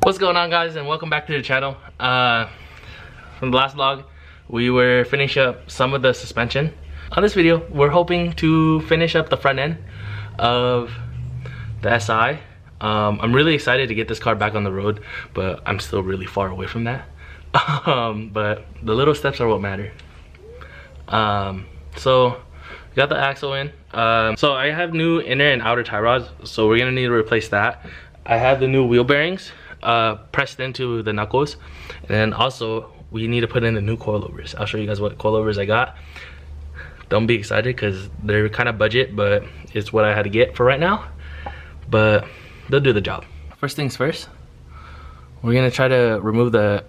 What's going on, guys, and welcome back to the channel. From the last vlog, we were finishing up some of the suspension. On this video, we're hoping to finish up the front end of the SI. I'm really excited to get this car back on the road, but I'm still really far away from that. But the little steps are what matter. So we got the axle in. So I have new inner and outer tie rods, so we're gonna need to replace that. I have the new wheel bearings pressed into the knuckles, and then also we need to put in the new coilovers. I'll show you guys what coilovers I got. Don't be excited because they're kind of budget, but it's what I had to get for right now, but they'll do the job. First things first, we're gonna try to remove the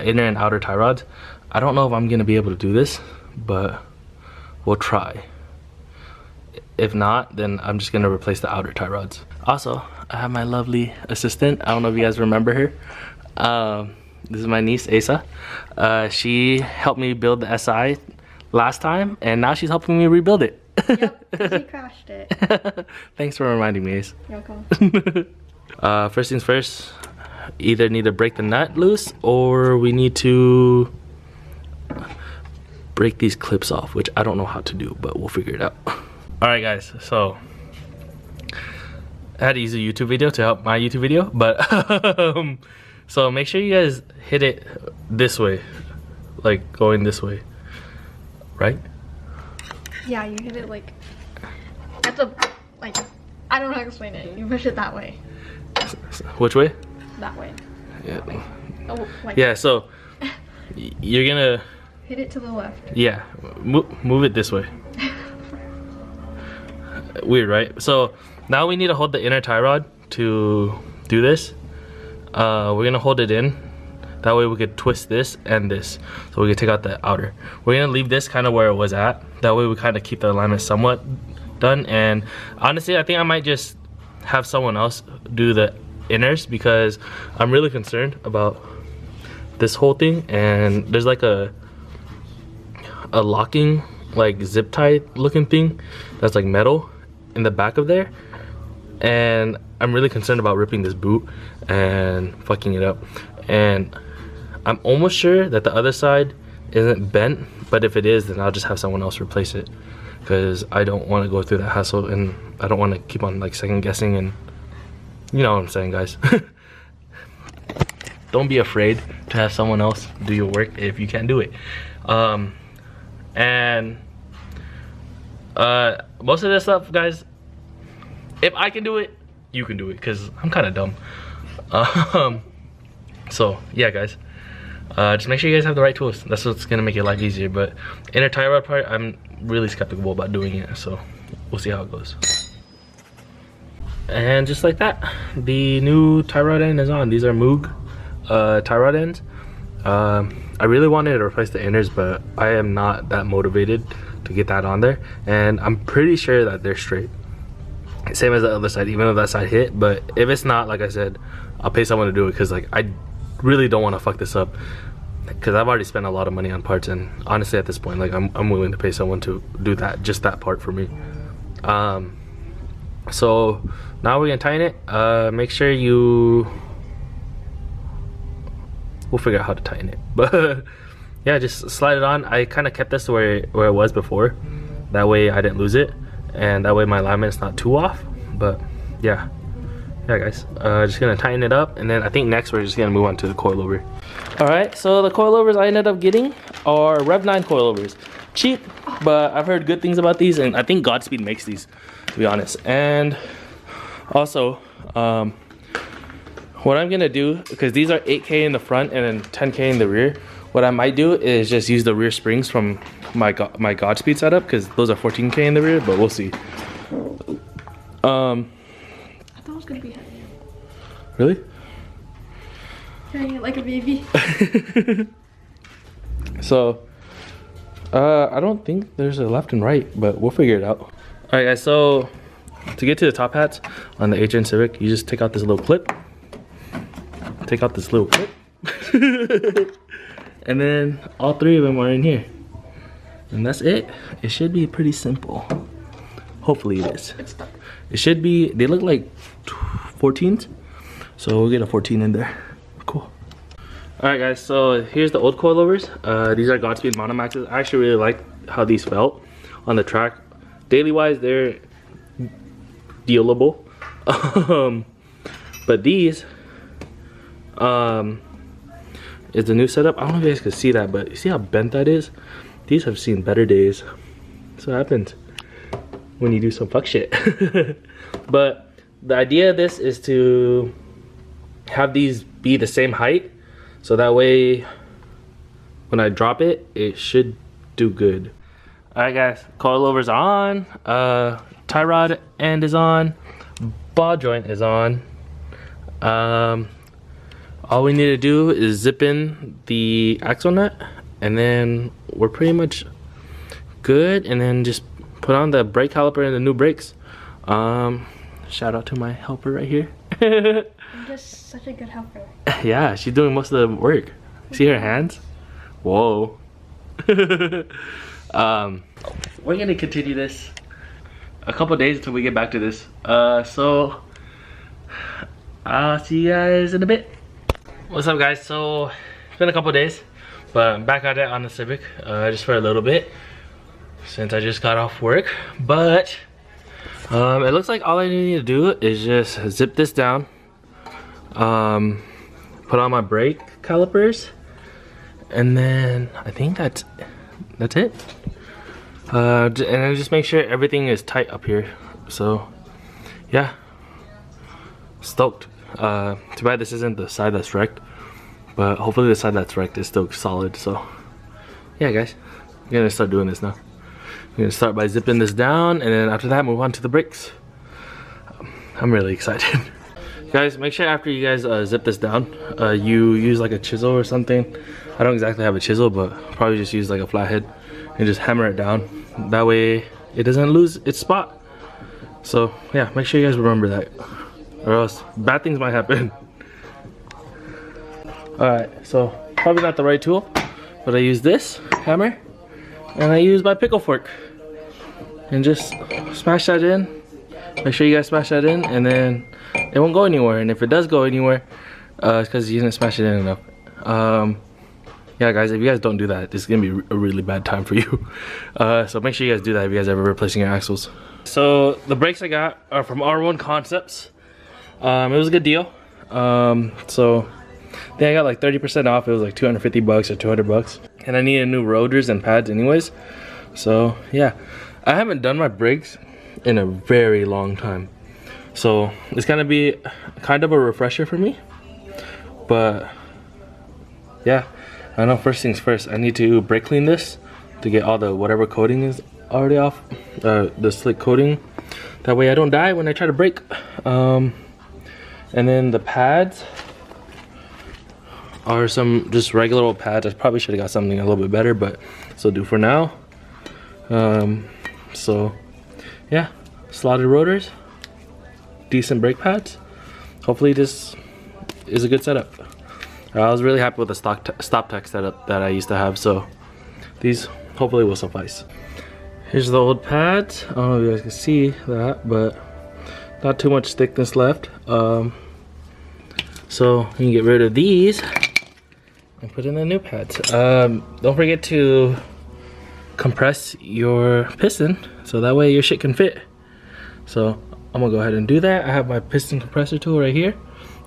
inner and outer tie rods. I don't know if I'm gonna be able to do this, but we'll try. If not, then I'm just gonna replace the outer tie rods. Also, I have my lovely assistant. I don't know if you guys remember her. This is my niece, Asa. She helped me build the SI last time, and now she's helping me rebuild it. Yep, she crashed it. Thanks for reminding me, Ace. You're welcome. First things first, either need to break the nut loose, or we need to break these clips off, which I don't know how to do, but we'll figure it out. Alright guys, so I had to use a YouTube video to help my YouTube video, but so make sure you guys hit it this way, like going this way, right? Yeah, you hit it like at the, like, I don't know how to explain it. You push it that way. Which way? That way. Yeah. Oh, like yeah, so you're gonna hit it to the left. Yeah, move it this way. Weird, right? So now we need to hold the inner tie rod to do this. We're gonna hold it in. That way we could twist this and this, so we can take out the outer. We're gonna leave this kind of where it was at. That way we kind of keep the alignment somewhat done. And honestly, I think I might just have someone else do the inners because I'm really concerned about this whole thing. And there's like a locking, like zip tie looking thing that's like metal in the back of there, and I'm really concerned about ripping this boot and fucking it up. And I'm almost sure that the other side isn't bent, but if it is, then I'll just have someone else replace it, because I don't want to go through that hassle, and I don't want to keep on like second guessing, and you know what I'm saying, guys. Don't be afraid to have someone else do your work if you can't do it. And most of this stuff, guys, if I can do it, you can do it, because I'm kind of dumb. So yeah, guys, just make sure you guys have the right tools. That's what's gonna make your life easier. But inner tie rod part, I'm really skeptical about doing it, so we'll see how it goes. And just like that, the new tie rod end is on. These are Moog tie rod ends. I really wanted to replace the inners, but I am not that motivated to get that on there, and I'm pretty sure that they're straight, same as the other side, even though that side hit. But if it's not, like I said, I'll pay someone to do it, because like I really don't want to fuck this up, because I've already spent a lot of money on parts, and honestly at this point, like I'm willing to pay someone to do that, just that part for me. So now we're gonna tighten it. Make sure we'll figure out how to tighten it, but yeah, just slide it on. I kind of kept this where it was before, that way I didn't lose it, and that way my alignment is not too off. But yeah guys, just gonna tighten it up, and then I think next we're just gonna move on to the coilover. All right, so the coilovers I ended up getting are Rev 9 coilovers. Cheap, but I've heard good things about these, and I think Godspeed makes these, to be honest. And also what I'm gonna do, because these are 8K in the front and then 10K in the rear, what I might do is just use the rear springs from my Godspeed setup, because those are 14K in the rear, but we'll see. I thought it was gonna be heavy. Really? Carrying it like a baby. So I don't think there's a left and right, but we'll figure it out. All right guys, so to get to the top hats on the HN Civic, you just take out this little clip. Take out this little clip. And then all three of them are in here, and that's it. It should be pretty simple. Hopefully it is. It should be, they look like 14s, So we'll get a 14 in there. Cool. Alright guys, so here's the old coilovers. These are Godspeed Monomaxes. I actually really like how these felt on the track. Daily wise, they're dealable. But these is the new setup. I don't know if you guys can see that, but you see how bent that is? These have seen better days. That's what happens when you do some fuck shit. But the idea of this is to have these be the same height, so that way when I drop it, it should do good. Alright guys, coilovers are on, tie rod end is on, ball joint is on. All we need to do is zip in the axle nut, and then we're pretty much good, and then just put on the brake caliper and the new brakes. Shout out to my helper right here. You're just such a good helper. Yeah, she's doing most of the work. See her hands? Whoa. We're gonna continue this a couple days until we get back to this. So I'll see you guys in a bit. What's up guys? So it's been a couple days, but I'm back at it on the Civic, just for a little bit since I just got off work. But it looks like all I need to do is just zip this down, put on my brake calipers, and then I think that's it. And then just make sure everything is tight up here. So yeah, stoked. Too bad this isn't the side that's wrecked, but hopefully the side that's wrecked is still solid. So yeah guys, I'm gonna start doing this now. I'm gonna start by zipping this down, and then after that move on to the brakes. I'm really excited. Guys, make sure after you guys zip this down, you use like a chisel or something. I don't exactly have a chisel, but probably just use like a flathead and just hammer it down. That way it doesn't lose its spot. So yeah, make sure you guys remember that, or else bad things might happen. Alright, so probably not the right tool, but I use this hammer, and I use my pickle fork, and just smash that in. Make sure you guys smash that in, and then it won't go anywhere. And if it does go anywhere, it's because you didn't smash it in enough. Yeah guys, if you guys don't do that, this is gonna be a really bad time for you. So make sure you guys do that if you guys ever replacing your axles. So the brakes I got are from R1 Concepts. It was a good deal. So then I got like 30% off. It was like 250 bucks or 200 bucks. And I needed new rotors and pads anyways. So yeah, I haven't done my brakes in a very long time. So it's gonna be kind of a refresher for me. But yeah, I know first things first, I need to brake clean this to get all the whatever coating is already off, the slick coating. That way I don't die when I try to brake. And then the pads are some just regular old pads. I probably should have got something a little bit better, but still do for now. So yeah, slotted rotors, decent brake pads. Hopefully this is a good setup. I was really happy with the stop tech setup that I used to have, so these hopefully will suffice. Here's the old pads. I don't know if you guys can see that, but not too much thickness left. So you can get rid of these and put in the new pads. Don't forget to compress your piston so that way your shit can fit. So I'm gonna go ahead and do that. I have my piston compressor tool right here.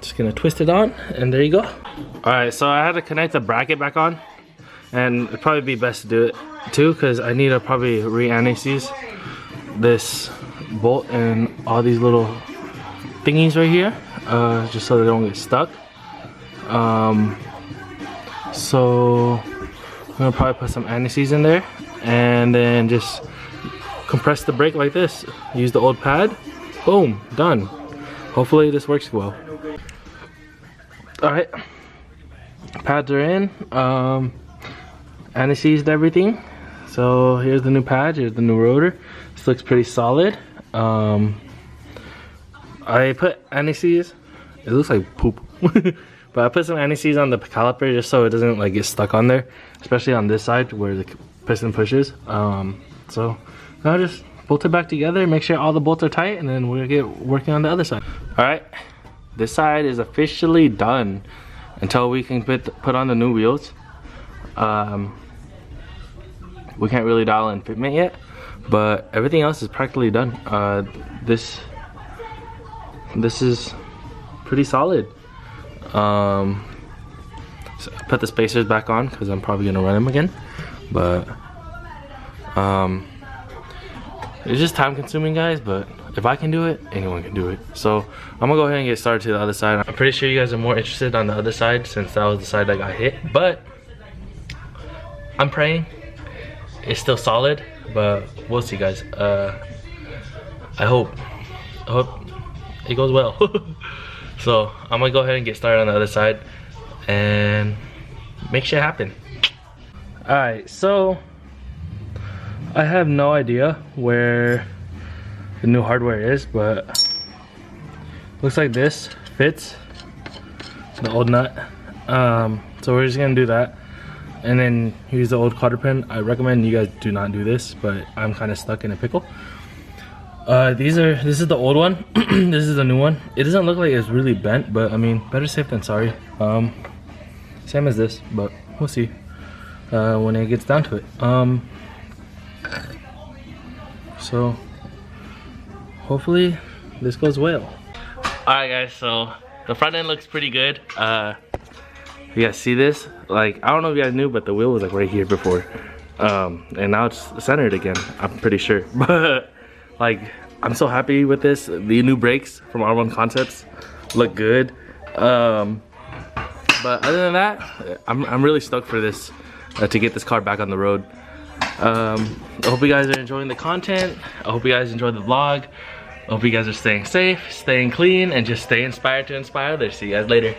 Just gonna twist it on, and there you go. All right, so I had to connect the bracket back on, and it'd probably be best to do it too, because I need to probably re-anesthese this bolt and all these little thingies right here, just so they don't get stuck. So I'm gonna probably put some anti-seize in there, and then just compress the brake like this. Use the old pad. Boom, done. Hopefully this works well. All right, pads are in. Anti-seized everything. So here's the new pad. Here's the new rotor. This looks pretty solid. I put anti-seize. It looks like poop. But I put some anti-seize on the caliper just so it doesn't like get stuck on there, especially on this side where the piston pushes. So now just bolt it back together, make sure all the bolts are tight, and then we'll get working on the other side. All right, this side is officially done until we can put on the new wheels. We can't really dial in fitment yet, but everything else is practically done. This is pretty solid. So I put the spacers back on because I'm probably gonna run them again, but it's just time consuming, guys, but if I can do it, anyone can do it. So I'm gonna go ahead and get started to the other side. I'm pretty sure you guys are more interested on the other side since that was the side that got hit, but I'm praying it's still solid, but we'll see, guys. I hope it goes well. So I'm gonna go ahead and get started on the other side and make shit happen. All right, so I have no idea where the new hardware is, but looks like this fits the old nut. So we're just gonna do that and then use the old cotter pin. I recommend you guys do not do this, but I'm kind of stuck in a pickle. This is the old one. This is the new one. It doesn't look like it's really bent, but I mean, better safe than sorry. Same as this, but we'll see when it gets down to it. So hopefully this goes well. All right, guys, so the front end looks pretty good. You guys see this? Like, I don't know if you guys knew, but the wheel was like right here before, and now it's centered again, I'm pretty sure. But like, I'm so happy with this. The new brakes from R1 Concepts look good. But other than that, I'm really stoked for this, to get this car back on the road. I hope you guys are enjoying the content. I hope you guys enjoyed the vlog. I hope you guys are staying safe, staying clean, and just stay inspired to inspire others. See you guys later.